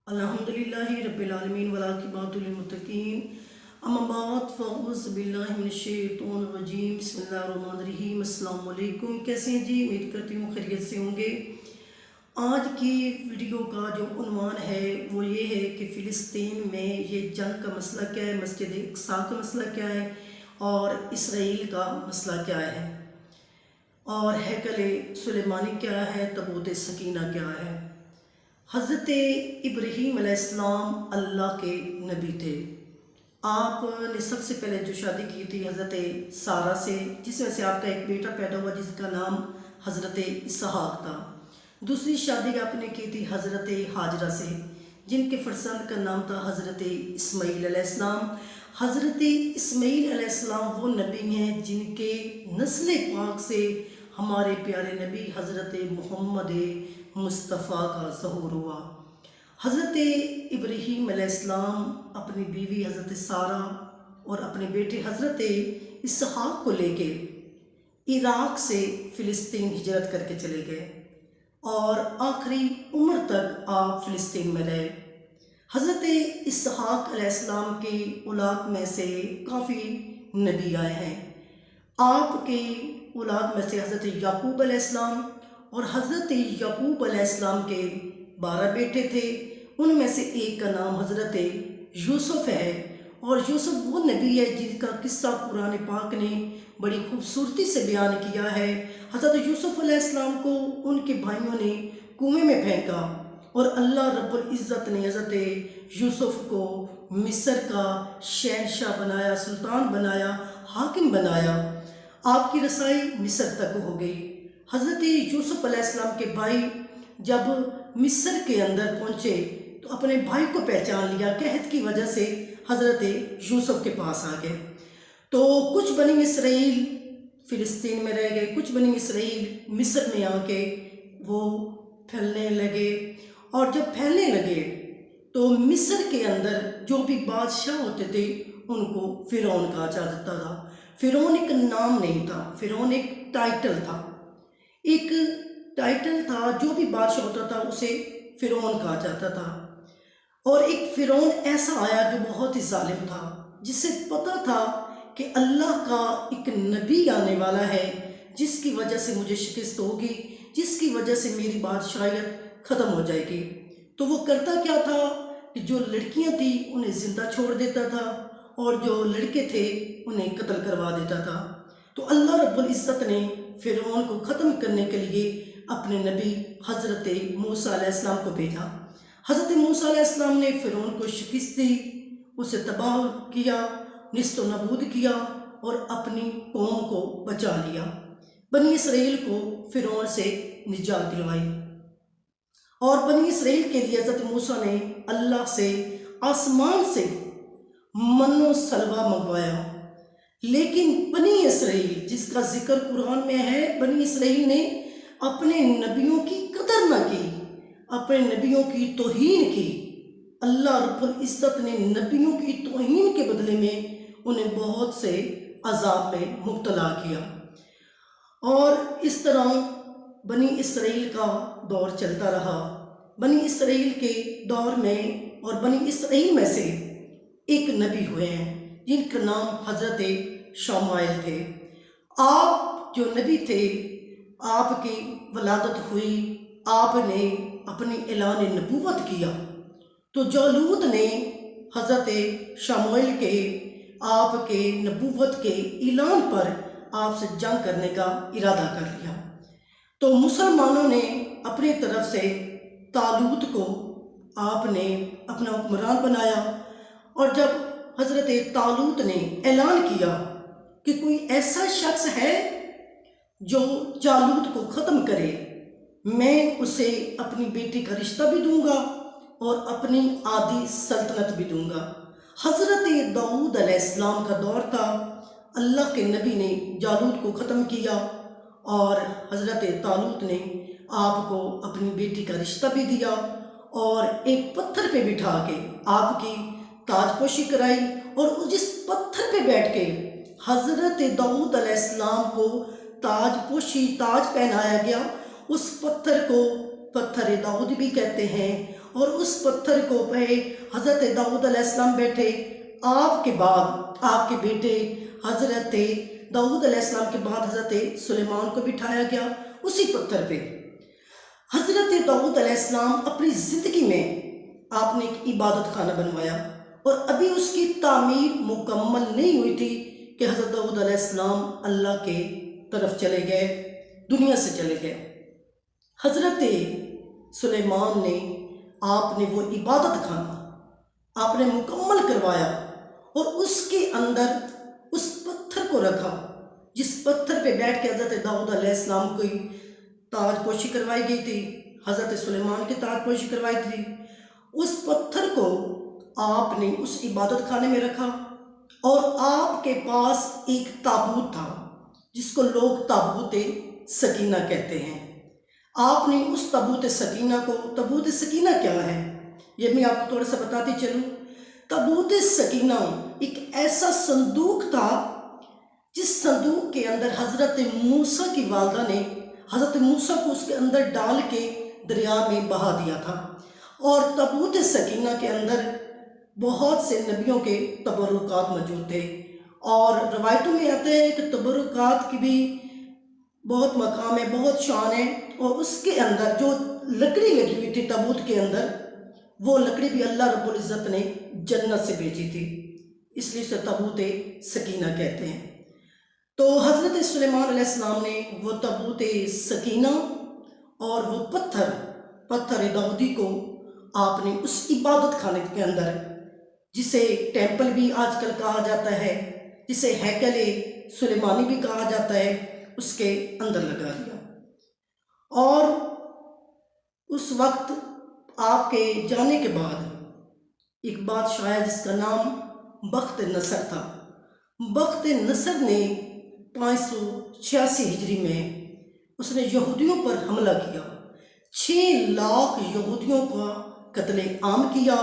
الحمدللہ رب العالمین والعاقبۃ للمتقین اما بعد فاعوذ باللہ من الشیطان الرجیم بسم اللہ الرحمن الرحیم۔ السلام علیکم، کیسے ہیں جی؟ امید کرتی ہوں خیریت سے ہوں گے۔ آج کی ویڈیو کا جو عنوان ہے وہ یہ ہے کہ فلسطین میں یہ جنگ کا مسئلہ کیا ہے، مسجد اقصیٰ کا مسئلہ کیا ہے اور اسرائیل کا مسئلہ کیا ہے، اور ہیکل سلیمانی کیا ہے، تابوت سکینہ کیا ہے۔ حضرت ابراہیم علیہ السلام اللہ کے نبی تھے۔ آپ نے سب سے پہلے جو شادی کی تھی حضرت سارہ سے، جس میں سے آپ کا ایک بیٹا پیدا ہوا جس کا نام حضرت اسحاق تھا۔ دوسری شادی آپ نے کی تھی حضرت ہاجرہ سے، جن کے فرزند کا نام تھا حضرت اسماعیل علیہ السلام۔ حضرت اسماعیل علیہ السلام وہ نبی ہیں جن کے نسل پاک سے ہمارے پیارے نبی حضرت محمد مصطفیٰ کا ظہور ہوا۔ حضرت ابراہیم علیہ السلام اپنی بیوی حضرت سارہ اور اپنے بیٹے حضرت اسحاق کو لے کے عراق سے فلسطین ہجرت کر کے چلے گئے اور آخری عمر تک آپ فلسطین میں رہے۔ حضرت اسحاق علیہ السلام کی اولاد میں سے کافی نبی آئے ہیں۔ آپ کی اولاد میں سے حضرت یعقوب علیہ السلام اور حضرت یعقوب علیہ السلام کے 12 بیٹے تھے، ان میں سے ایک کا نام حضرت یوسف ہے، اور یوسف وہ نبی ہے جن کا قصہ قرآن پاک نے بڑی خوبصورتی سے بیان کیا ہے۔ حضرت یوسف علیہ السلام کو ان کے بھائیوں نے کنویں میں پھینکا اور اللہ رب العزت نے حضرت یوسف کو مصر کا شہنشاہ بنایا، سلطان بنایا، حاکم بنایا۔ آپ کی رسائی مصر تک ہو گئی۔ حضرت یوسف علیہ السلام کے بھائی جب مصر کے اندر پہنچے تو اپنے بھائی کو پہچان لیا، قحط کی وجہ سے حضرت یوسف کے پاس آ گئے۔ تو کچھ بنی اسرائیل فلسطین میں رہ گئے، کچھ بنی اسرائیل مصر میں آ کے وہ پھیلنے لگے، اور جب پھیلنے لگے تو مصر کے اندر جو بھی بادشاہ ہوتے تھے ان کو فرعون کہا جاتا تھا۔ فرعون ایک نام نہیں تھا، فرعون ایک ٹائٹل تھا، ایک ٹائٹل تھا۔ جو بھی بادشاہ ہوتا تھا اسے فرعون کہا جاتا تھا۔ اور ایک فرعون ایسا آیا جو بہت ہی ظالم تھا، جس سے پتہ تھا کہ اللہ کا ایک نبی آنے والا ہے جس کی وجہ سے مجھے شکست ہوگی، جس کی وجہ سے میری بادشاہیت ختم ہو جائے گی۔ تو وہ کرتا کیا تھا کہ جو لڑکیاں تھیں انہیں زندہ چھوڑ دیتا تھا اور جو لڑکے تھے انہیں قتل کروا دیتا تھا۔ تو اللہ رب العزت نے فرعون کو ختم کرنے کے لیے اپنے نبی حضرت موسیٰ علیہ السلام کو بھیجا۔ حضرت موسیٰ علیہ السلام نے فرعون کو شکست دی، اسے تباہ کیا، نیست و نابود کیا اور اپنی قوم کو بچا لیا۔ بنی اسرائیل کو فرعون سے نجات دلوائی، اور بنی اسرائیل کے لیے حضرت موسیٰ نے اللہ سے آسمان سے من و سلوہ منگوایا۔ لیکن بنی اسرائیل جس کا ذکر قرآن میں ہے، بنی اسرائیل نے اپنے نبیوں کی قدر نہ کی، اپنے نبیوں کی توہین کی۔ اللہ رب العزت نے نبیوں کی توہین کے بدلے میں انہیں بہت سے عذاب میں مبتلا کیا، اور اس طرح بنی اسرائیل کا دور چلتا رہا۔ بنی اسرائیل کے دور میں اور بنی اسرائیل میں سے ایک نبی ہوئے ہیں جن کا نام حضرت شموئیل تھے۔ آپ جو نبی تھے، آپ کی ولادت ہوئی، آپ نے اپنی اعلان نبوت کیا تو جالوت نے حضرت شموئیل کے آپ کے نبوت کے اعلان پر آپ سے جنگ کرنے کا ارادہ کر لیا۔ تو مسلمانوں نے اپنی طرف سے طالوت کو آپ نے اپنا حکمران بنایا، اور جب حضرت طالوت نے اعلان کیا کہ کوئی ایسا شخص ہے جو جالوت کو ختم کرے، میں اسے اپنی بیٹی کا رشتہ بھی دوں گا اور اپنی آدھی سلطنت بھی دوں گا۔ حضرت داؤد علیہ السلام کا دور تھا، اللہ کے نبی نے جالوت کو ختم کیا، اور حضرت طالوت نے آپ کو اپنی بیٹی کا رشتہ بھی دیا اور ایک پتھر پہ بٹھا کے آپ کی تاج پوشی کرائی، اور جس پتھر پہ بیٹھ کے حضرت داؤد علیہ السلام کو تاج پوشی، تاج پہنایا گیا، اس پتھر کو پتھر داؤد بھی کہتے ہیں، اور اس پتھر کو پہ حضرت داؤد علیہ السلام بیٹھے۔ آپ کے بعد آپ کے بیٹے حضرت داؤد علیہ السلام کے بعد حضرت سلیمان کو بٹھایا گیا اسی پتھر پہ۔ حضرت داؤد علیہ السلام اپنی زندگی میں آپ نے ایک عبادت خانہ بنوایا، اور ابھی اس کی تعمیر مکمل نہیں ہوئی تھی کہ حضرت داؤد علیہ السلام اللہ کے طرف چلے گئے، دنیا سے چلے گئے۔ حضرت سلیمان نے آپ نے وہ عبادت خانہ آپ نے مکمل کروایا، اور اس کے اندر اس پتھر کو رکھا جس پتھر پہ بیٹھ کے حضرت داؤد علیہ السلام کو تاج پوشی کروائی گئی تھی، حضرت سلیمان کی تاج پوشی کروائی تھی۔ اس پتھر کو آپ نے اس عبادت خانے میں رکھا، اور آپ کے پاس ایک تابوت تھا جس کو لوگ تابوت سکینہ کہتے ہیں۔ آپ نے اس تابوت سکینہ کو، تابوت سکینہ کیا ہے یہ میں آپ کو تھوڑا سا بتاتی چلوں۔ تابوت سکینہ ایک ایسا صندوق تھا جس صندوق کے اندر حضرت موسیٰ کی والدہ نے حضرت موسیٰ کو اس کے اندر ڈال کے دریا میں بہا دیا تھا، اور تابوت سکینہ کے اندر بہت سے نبیوں کے تبرکات موجود تھے، اور روایتوں میں آتے ہیں کہ تبرکات کی بھی بہت مقام ہے، بہت شان ہے، اور اس کے اندر جو لکڑی لگی ہوئی تھی تابوت کے اندر، وہ لکڑی بھی اللہ رب العزت نے جنت سے بھیجی تھی، اس لیے اسے تابوت سکینہ کہتے ہیں۔ تو حضرت سلیمان علیہ السلام نے وہ تابوت سکینہ اور وہ پتھر داؤدی کو آپ نے اس عبادت خانے کے اندر، جسے ٹیمپل بھی آج کل کہا جاتا ہے، جسے ہیکل سلیمانی بھی کہا جاتا ہے، اس کے اندر لگا دیا۔ اور اس وقت آپ کے جانے کے بعد ایک بادشاہ ہے جس کا نام بخت نصر تھا۔ بخت نصر نے 586 ہجری میں اس نے یہودیوں پر حملہ کیا، 6 لاکھ یہودیوں کا قتل عام کیا،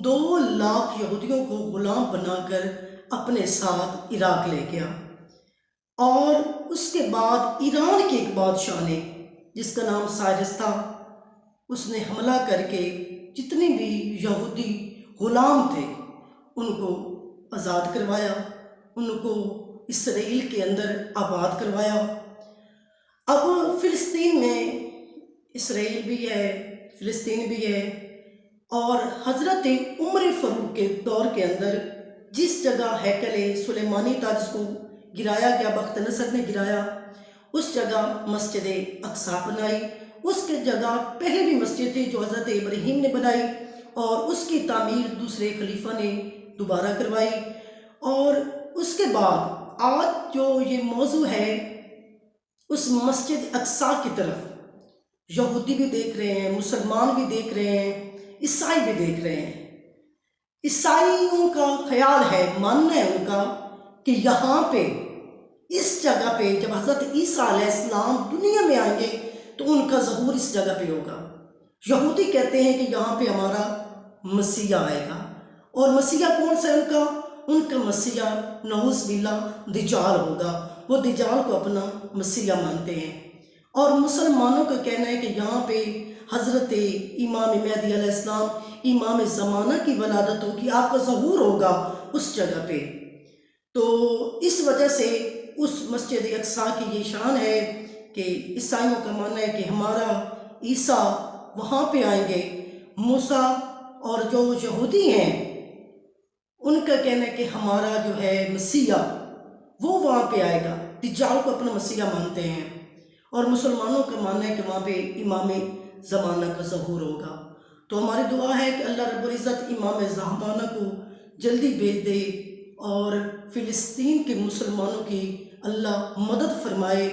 2 لاکھ یہودیوں کو غلام بنا کر اپنے ساتھ عراق لے گیا۔ اور اس کے بعد ایران کے ایک بادشاہ نے جس کا نام سائرس تھا، اس نے حملہ کر کے جتنے بھی یہودی غلام تھے ان کو آزاد کروایا، ان کو اسرائیل کے اندر آباد کروایا۔ اب فلسطین میں اسرائیل بھی ہے، فلسطین بھی ہے، اور حضرت عمر فاروق کے دور کے اندر جس جگہ ہیکل سلیمانی تھا جس کو گرایا گیا، بخت نصر نے گرایا، اس جگہ مسجد اقصیٰ بنائی۔ اس کے جگہ پہلے بھی مسجد تھی جو حضرت ابراہیم نے بنائی، اور اس کی تعمیر دوسرے خلیفہ نے دوبارہ کروائی۔ اور اس کے بعد آج جو یہ موضوع ہے، اس مسجد اقصیٰ کی طرف یہودی بھی دیکھ رہے ہیں، مسلمان بھی دیکھ رہے ہیں، عیسائی بھی دیکھ رہے ہیں۔ عیسائیوں کا خیال ہے، ماننا ہے ان کا کہ یہاں پہ اس جگہ پہ جب حضرت عیسیٰ علیہ السلام دنیا میں آئیں گے تو ان کا ظہور اس جگہ پہ ہوگا۔ یہودی کہتے ہیں کہ یہاں پہ ہمارا مسیح آئے گا، اور مسیح کون سا ہے ان کا مسیح نعوذ باللہ دجال ہوگا، وہ دجال کو اپنا مسیح مانتے ہیں۔ اور مسلمانوں کا کہنا ہے کہ یہاں پہ حضرت امام مہدی علیہ السلام، امام زمانہ کی ولادت ہوگی، آپ کا ظہور ہوگا اس جگہ پہ۔ تو اس وجہ سے اس مسجد اقصیٰ کی یہ شان ہے کہ عیسائیوں کا ماننا ہے کہ ہمارا عیسیٰ وہاں پہ آئیں گے، موسیٰ، اور جو یہودی ہیں ان کا کہنا ہے کہ ہمارا جو ہے مسیح وہ وہاں پہ آئے گا، دجال کو اپنا مسیح مانتے ہیں۔ اور مسلمانوں کا ماننا ہے کہ وہاں پہ امام زمانہ کا ظہور ہوگا۔ تو ہماری دعا ہے کہ اللہ رب العزت امام زمانہ کو جلدی بھیج دے، اور فلسطین کے مسلمانوں کی اللہ مدد فرمائے،